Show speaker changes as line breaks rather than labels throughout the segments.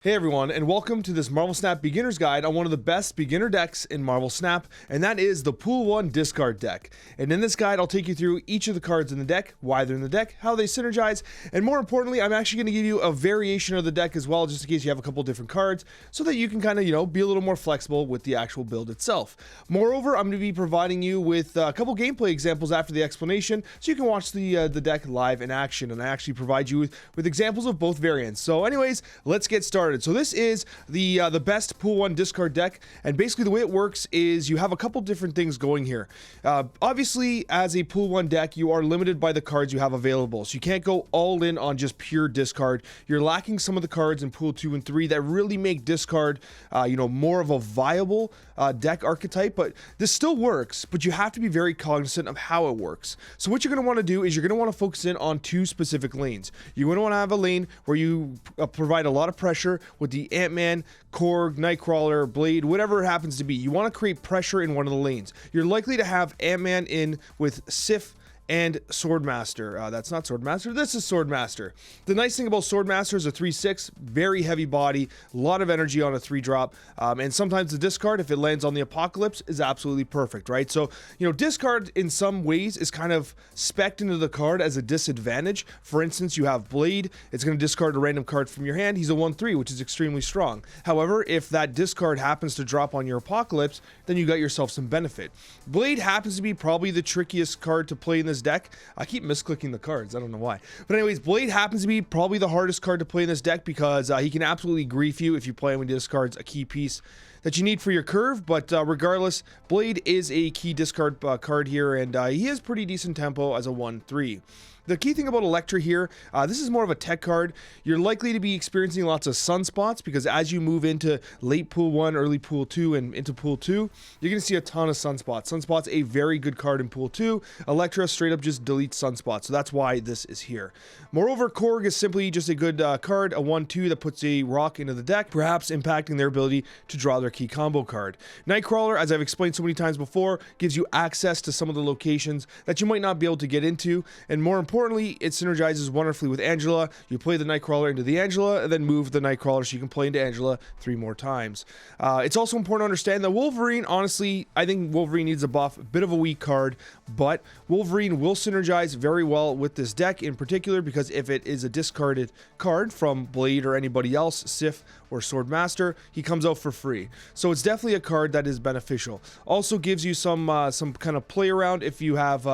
Hey everyone, and welcome to this Marvel Snap Beginner's Guide on one of the best beginner decks in Marvel Snap, and that is the Pool 1 Discard deck. And in this guide, I'll take you through each of the cards in the deck, why they're in the deck, how they synergize, and more importantly, I'm actually going to give you a variation of the deck as well, just in case you have a couple different cards, so that you can kind of, be a little more flexible with the actual build itself. Moreover, I'm going to be providing you with a couple gameplay examples after the explanation, so you can watch the deck live in action, and I actually provide you with examples of both variants. So anyways, let's get started. So this is the best Pool 1 discard deck, and basically the way it works is you have a couple different things going here. Obviously, as a Pool 1 deck, you are limited by the cards you have available, so you can't go all in on just pure discard. You're lacking some of the cards in Pool 2 and 3 that really make discard, more of a viable deck archetype, but this still works, but you have to be very cognizant of how it works. So what you're going to want to do is you're going to want to focus in on two specific lanes. You're going to want to have a lane where you provide a lot of pressure with the Ant-Man, Korg, Nightcrawler, Blade, whatever it happens to be. You want to create pressure in one of the lanes. You're likely to have Ant-Man in with Sif and Swordmaster. That's not Swordmaster, this is Swordmaster. The nice thing about Swordmaster is a 3/6, very heavy body, a lot of energy on a 3-drop, and sometimes the discard, if it lands on the Apocalypse, is absolutely perfect, right? So, discard in some ways is kind of spec'd into the card as a disadvantage. For instance, you have Blade, it's going to discard a random card from your hand, he's a 1/3, which is extremely strong. However, if that discard happens to drop on your Apocalypse, then you got yourself some benefit. Blade happens to be probably the trickiest card to play in this deck. I keep misclicking the cards, I don't know why. But anyways, Blade happens to be probably the hardest card to play in this deck because he can absolutely grief you if you play him when he discards a key piece that you need for your curve, but regardless, Blade is a key discard card here, and he has pretty decent tempo as a 1/3. The key thing about Elektra here, this is more of a tech card. You're likely to be experiencing lots of sunspots because as you move into late Pool 1, early Pool 2, and into Pool 2, you're going to see a ton of sunspots. Sunspot's a very good card in Pool 2. Elektra straight up just deletes sunspots, so that's why this is here. Moreover, Korg is simply just a good card, a 1/2 that puts a rock into the deck, perhaps impacting their ability to draw their key combo card. Nightcrawler, as I've explained so many times before, gives you access to some of the locations that you might not be able to get into, and more importantly, it synergizes wonderfully with Angela. You play the Nightcrawler into the Angela, and then move the Nightcrawler so you can play into Angela 3 more times. It's also important to understand that Wolverine, honestly, I think Wolverine needs a buff, a bit of a weak card, but Wolverine will synergize very well with this deck in particular because if it is a discarded card from Blade or anybody else, Sif or Swordmaster, he comes out for free. So it's definitely a card that is beneficial. Also gives you some kind of play around if you have,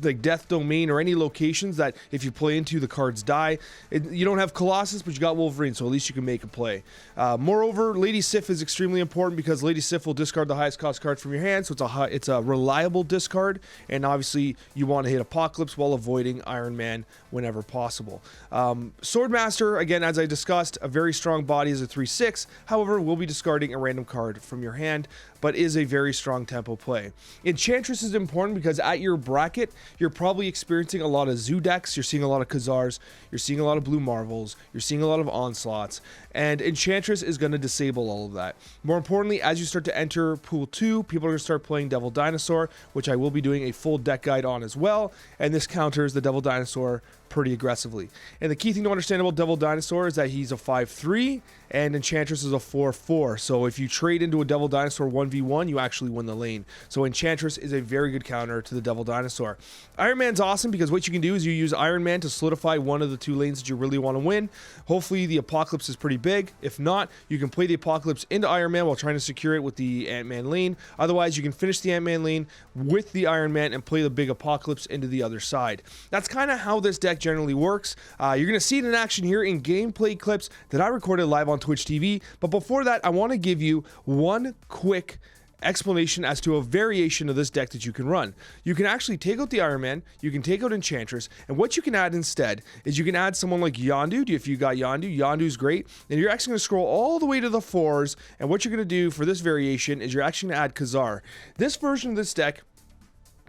like Death Domain or any locations that if you play into, the cards die. You don't have Colossus, but you got Wolverine, so at least you can make a play. Moreover, Lady Sif is extremely important because Lady Sif will discard the highest cost card from your hand, so it's a reliable discard, and obviously you want to hit Apocalypse while avoiding Iron Man whenever possible. Swordmaster, again, as I discussed, a very strong body as a 3/6, however, will be discarding a random card from your hand, but is a very strong tempo play. Enchantress is important because at your bracket, you're probably experiencing a lot of Zoo decks, you're seeing a lot of Khazars, you're seeing a lot of Blue Marvels, you're seeing a lot of Onslaughts, and Enchantress is going to disable all of that. More importantly, as you start to enter Pool 2, people are going to start playing Devil Dinosaur, which I will be doing a full deck guide on as well, and this counters the Devil Dinosaur pretty aggressively. And the key thing to understand about Devil Dinosaur is that he's a 5/3 and Enchantress is a 4/4. So if you trade into a Devil Dinosaur 1v1, you actually win the lane. So Enchantress is a very good counter to the Devil Dinosaur. Iron Man's awesome because what you can do is you use Iron Man to solidify one of the 2 lanes that you really want to win. Hopefully the Apocalypse is pretty big. If not, you can play the Apocalypse into Iron Man while trying to secure it with the Ant-Man lane. Otherwise, you can finish the Ant-Man lane with the Iron Man and play the big Apocalypse into the other side. That's kind of how this deck generally works. You're going to see it in action here in gameplay clips that I recorded live on Twitch TV. But before that, I want to give you one quick explanation as to a variation of this deck that you can run. You can actually take out the Iron Man, you can take out Enchantress, and what you can add instead is you can add someone like Yondu. If you got Yondu, Yondu's great, and you're actually going to scroll all the way to the 4s, and what you're going to do for this variation is you're actually going to add Khazar. This version of this deck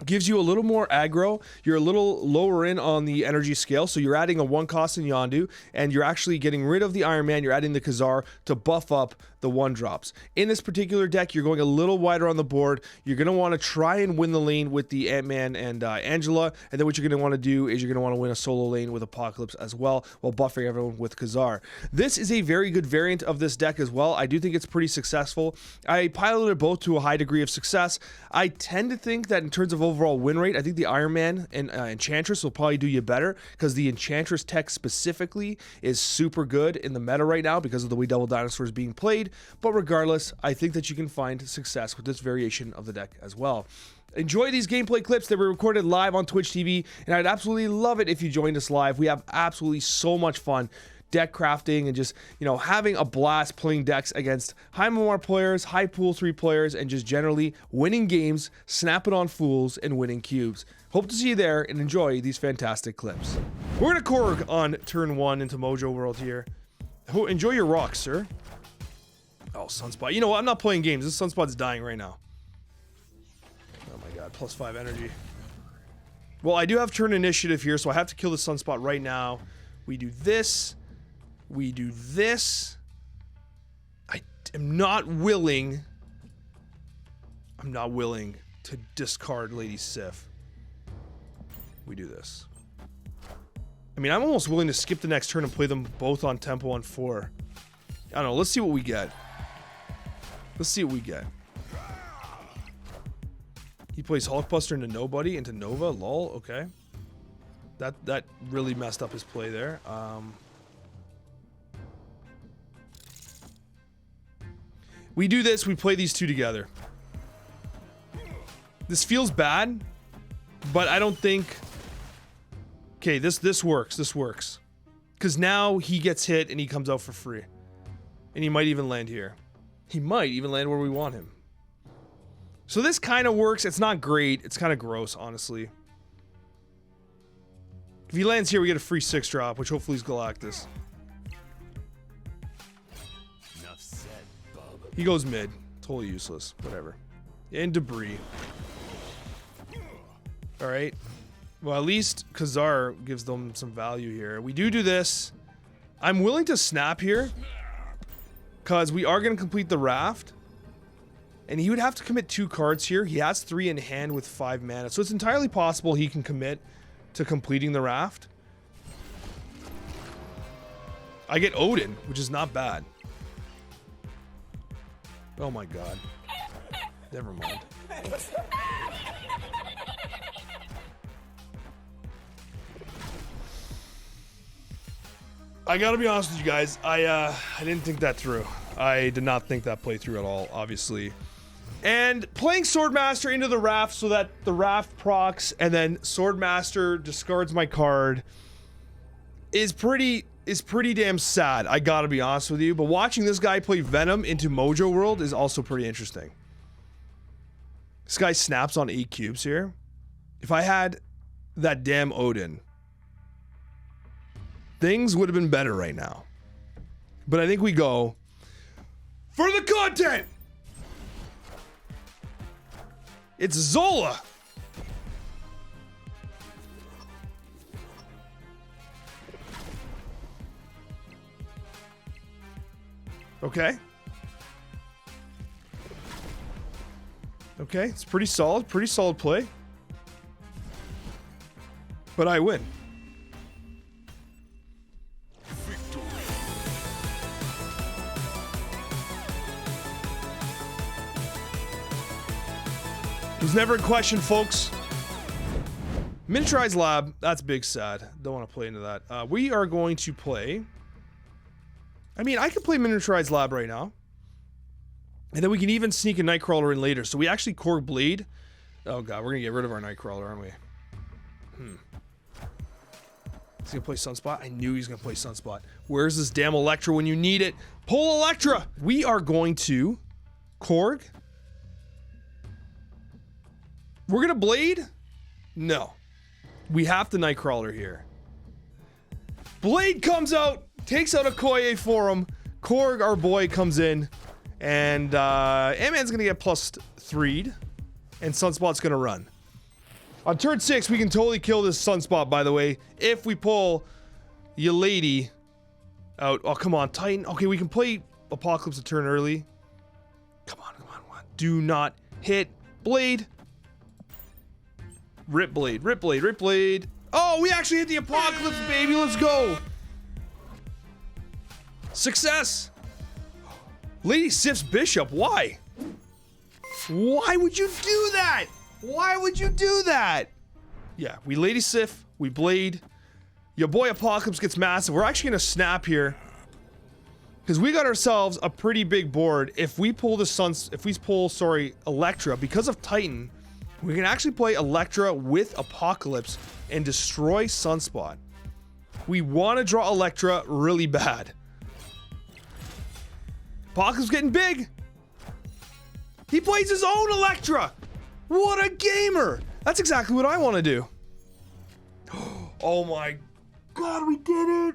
gives you a little more aggro. You're a little lower in on the energy scale, so you're adding a 1 cost in Yondu, and you're actually getting rid of the Iron Man. You're adding the Khazar to buff up the 1-drops. In this particular deck, you're going a little wider on the board. You're going to want to try and win the lane with the Ant-Man and Angela, and then what you're going to want to do is you're going to want to win a solo lane with Apocalypse as well, while buffering everyone with Khazar. This is a very good variant of this deck as well. I do think it's pretty successful. I piloted both to a high degree of success. I tend to think that in terms of overall win rate, I think the Iron Man and Enchantress will probably do you better, because the Enchantress tech specifically is super good in the meta right now because of the way Double Dinosaur is being played. But regardless, I think that you can find success with this variation of the deck as well. Enjoy these gameplay clips that were recorded live on Twitch TV, and I'd absolutely love it if you joined us live. We have absolutely so much fun deck crafting and just, you know, having a blast playing decks against high MMR players, high pool 3 players, and just generally winning games, snapping on fools, and winning cubes. Hope to see you there and enjoy these fantastic clips. We're gonna Korg on turn 1 into Mojo World here. Enjoy your rocks, sir. Oh, Sunspot. You know what? I'm not playing games. This Sunspot's dying right now. Oh my god, +5 energy. Well, I do have turn initiative here, so I have to kill the Sunspot right now. We do this. We do this. I am not willing. I'm not willing to discard Lady Sif. We do this. I mean, I'm almost willing to skip the next turn and play them both on tempo on 4. I don't know. Let's see what we get. Let's see what we get. He plays Hulkbuster into nobody, into Nova. Lol. Okay. That really messed up his play there. We do this. We play these two together. This feels bad, but I don't think... Okay, this works. This works. Because now he gets hit and he comes out for free. And he might even land here. He might even land where we want him. So this kind of works. It's not great. It's kind of gross, honestly. If he lands here, we get a free 6-drop, which hopefully is Galactus. Enough said, Bubba. He goes mid. Totally useless. Whatever. And debris. Alright. Well, at least Khazar gives them some value here. We do this. I'm willing to snap here, because we are going to complete the raft. And he would have to commit 2 cards here. He has 3 in hand with 5 mana. So it's entirely possible he can commit to completing the raft. I get Odin, which is not bad. Oh my god. Never mind. I gotta be honest with you guys, I didn't think that through. I did not think that play through at all, obviously. And playing Swordmaster into the raft so that the raft procs and then Swordmaster discards my card is pretty damn sad, I gotta be honest with you. But watching this guy play Venom into Mojo World is also pretty interesting. This guy snaps on 8 cubes here. If I had that damn Odin, things would have been better right now. But I think we go for the content! It's Zola! Okay. Okay, it's pretty solid play. But I win. It was never in question, folks. Miniaturized Lab, that's big sad. Don't want to play into that. We are going to play... I mean, I could play Miniaturized Lab right now. And then we can even sneak a Nightcrawler in later. So we actually Korg Blade. Oh god, we're going to get rid of our Nightcrawler, aren't we? He's going to play Sunspot? I knew he was going to play Sunspot. Where's this damn Electra when you need it? Pull Electra! We are going to Korg. We're gonna Blade? No. We have the Nightcrawler here. Blade comes out, takes out Okoye for him. Korg, our boy, comes in. And Ant-Man's gonna get +3'd. And Sunspot's gonna run. On turn 6, we can totally kill this Sunspot, by the way, if we pull your lady out. Oh, come on, Titan. Okay, we can play Apocalypse a turn early. Come on, come on, come on. Do not hit Blade. Rip Blade, Rip Blade, Rip Blade. Oh, we actually hit the Apocalypse, baby. Let's go. Success. Lady Sif's Bishop. Why? Why would you do that? Why would you do that? Yeah, we Lady Sif, we Blade. Your boy Apocalypse gets massive. We're actually gonna snap here. Because we got ourselves a pretty big board. If we pull Electra, because of Titan, we can actually play Electra with Apocalypse and destroy Sunspot. We want to draw Electra really bad. Apocalypse getting big. He plays his own Electra. What a gamer. That's exactly what I want to do. Oh my god, we did it.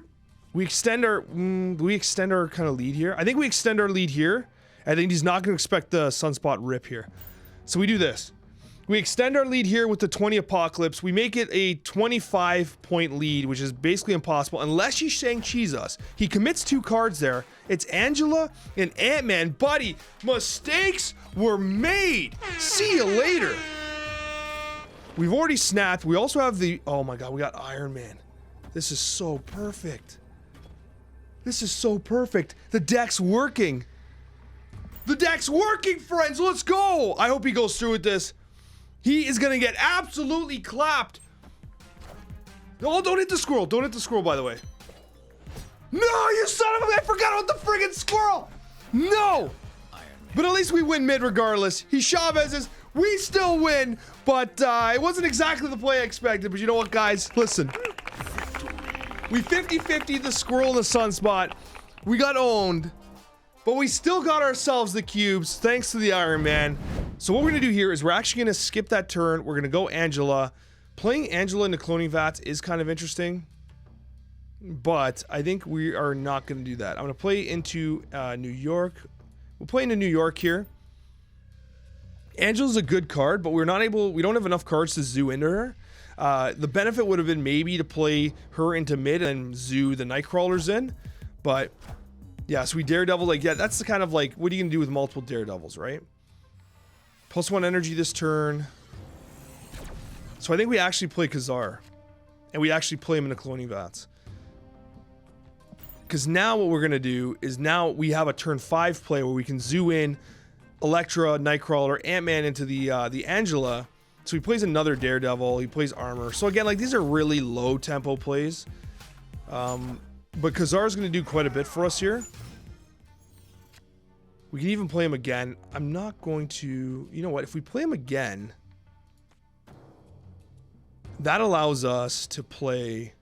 We extend our kind of lead here. I think we extend our lead here. I think he's not going to expect the Sunspot rip here. So we do this. We extend our lead here with the 20 Apocalypse. We make it a 25-point lead, which is basically impossible unless he Shang-Chi's us. He commits 2 cards there. It's Angela and Ant-Man. Buddy, mistakes were made. See you later. We've already snapped. We also have the... Oh my god, we got Iron Man. This is so perfect. This is so perfect. The deck's working. The deck's working, friends. Let's go. I hope he goes through with this. He is going to get absolutely clapped. Oh, don't hit the squirrel. Don't hit the squirrel, by the way. No, you son of a... I forgot about the friggin' squirrel. No. But at least we win mid regardless. He Chavez's. We still win. But it wasn't exactly the play I expected. But you know what, guys? Listen. We 50-50 the squirrel and the Sunspot. We got owned. But we still got ourselves the cubes thanks to the Iron Man. So what we're going to do here is we're actually going to skip that turn. We're going to go Angela. Playing Angela into cloning vats is kind of interesting. But I think we are not going to do that. I'm going to play into New York. We'll play into New York here. Angela's a good card, but we don't have enough cards to zoo into her. The benefit would have been maybe to play her into mid and zoo the Nightcrawlers in. But yeah, so we Daredevil, like, yeah, that's the kind of like, what are you going to do with multiple Daredevils, right? +1 energy this turn. So I think we actually play Khazar. And we actually play him into cloning vats. Because now what we're going to do is now we have a turn 5 play where we can zoo in Elektra, Nightcrawler, Ant-Man into the Angela. So he plays another Daredevil. He plays Armor. So again, like, these are really low tempo plays. But Khazar's going to do quite a bit for us here. We can even play him again. I'm not going to... You know what? If we play him again... That allows us to play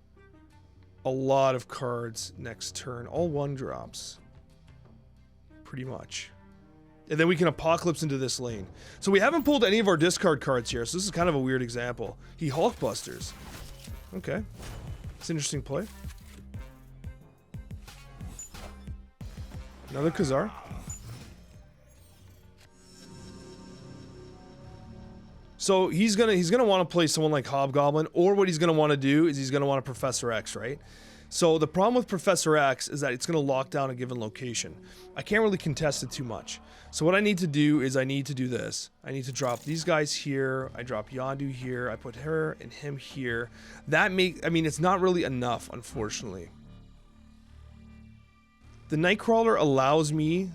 a lot of cards next turn. All 1-drops. Pretty much. And then we can Apocalypse into this lane. So we haven't pulled any of our discard cards here. So this is kind of a weird example. He Hulkbusters. Okay. It's an interesting play. Another Khazar. So he's gonna want to play someone like Hobgoblin, or what he's gonna want to do is he's gonna want to Professor X, right? So the problem with Professor X is that it's gonna lock down a given location. I can't really contest it too much. So what I need to do is I need to do this. I need to drop these guys here. I drop Yondu here. I put her and him here. I mean, it's not really enough, unfortunately. The Nightcrawler allows me,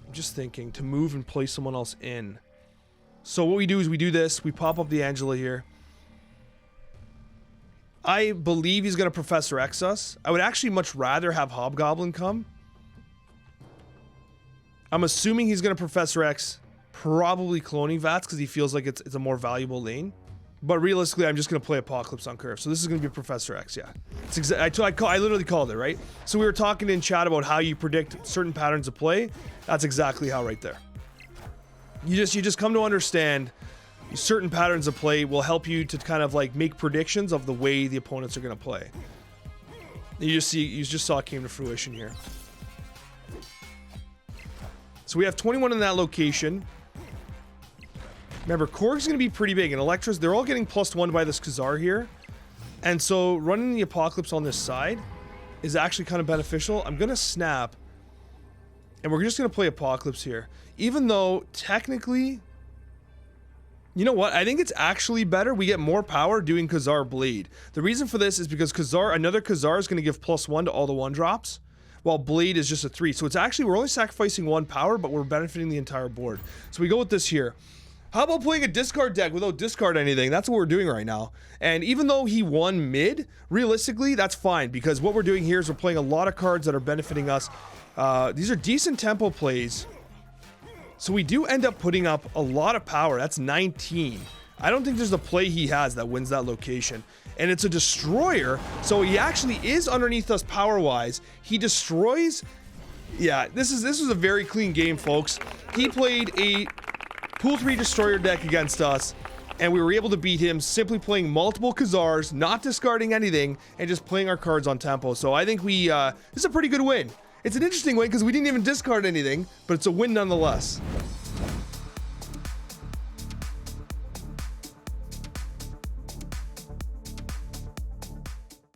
I'm just thinking, to move and play someone else in. So what we do is we do this. We pop up the Angela here. I believe he's going to Professor X us. I would actually much rather have Hobgoblin come. I'm assuming he's going to Professor X probably cloning vats because he feels like it's a more valuable lane. But realistically, I'm just going to play Apocalypse on curve. So this is going to be Professor X, yeah. It's I literally called it, right? So we were talking in chat about how you predict certain patterns of play. That's exactly how right there. You just come to understand certain patterns of play will help you to kind of like make predictions of the way the opponents are going to play. You just saw it came to fruition here. So we have 21 in that location. Remember, Korg's going to be pretty big, and Elektra's, they're all getting +1 by this Khazar here. And so running the Apocalypse on this side is actually kind of beneficial. I'm going to snap. And we're just going to play Apocalypse here. Even though, technically... You know what? I think it's actually better. We get more power doing Khazar Blade. The reason for this is because another Khazar is going to give +1 to all the 1-drops, while Blade is just a 3. So it's actually, we're only sacrificing 1 power, but we're benefiting the entire board. So we go with this here. How about playing a discard deck without discard anything? That's what we're doing right now. And even though he won mid, realistically, that's fine, because what we're doing here is we're playing a lot of cards that are benefiting us. These are decent tempo plays. So we do end up putting up a lot of power. That's 19. I don't think there's a play he has that wins that location. And it's a destroyer, so he actually is underneath us power-wise. He destroys... Yeah, this was a very clean game, folks. He played a Pool 3 destroyer deck against us, and we were able to beat him simply playing multiple Khazars, not discarding anything, and just playing our cards on tempo. So I think this is a pretty good win. It's an interesting win because we didn't even discard anything, but it's a win nonetheless.